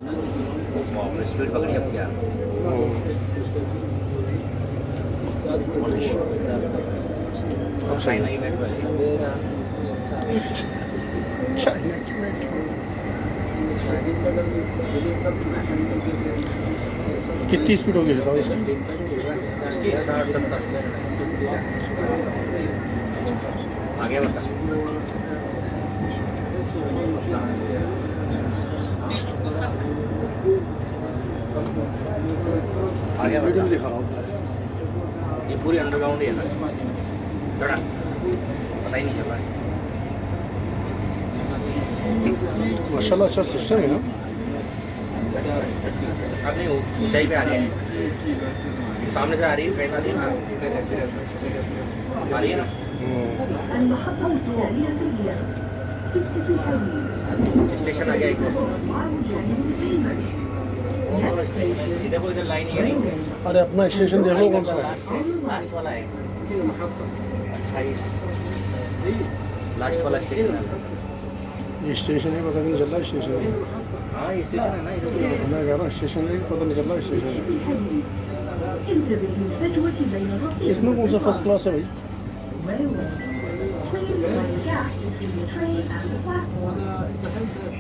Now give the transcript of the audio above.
Speed पकड़ी अब क्या अब सही चाइना है। की मेट्रो है चाइना की मेट्रो कितनी स्पीड होगी बताओ इसकी? इसकी 60-70 आगे बता आगे वीडियो बता में दिखा रहा हूँ। ये पूरी अंडरग्राउंड ही है ना थोड़ा पता ही नहीं चल रहा है माशाल्लाह अच्छा सिस्टम है ना। अब नहीं ऊंचाई पे आ गए हैं सामने से आ रही है ट्रेन आ रही है ना स्टेशन आ गया एक और इधर को इधर लाइन ही है अरे अपना स्टेशन देख लो कौन सा है। लास्ट वाला है 28 लास्ट वाला स्टेशन है ये स्टेशन है पता भी नहीं चल रहा स्टेशन है। हाँ ये स्टेशन है ना इधर मैं कह रहा हूँ स्टेशन है पता नहीं चल रहा स्टेशन है। इसमें कौन सा फर्स्ट क्लास है भाई?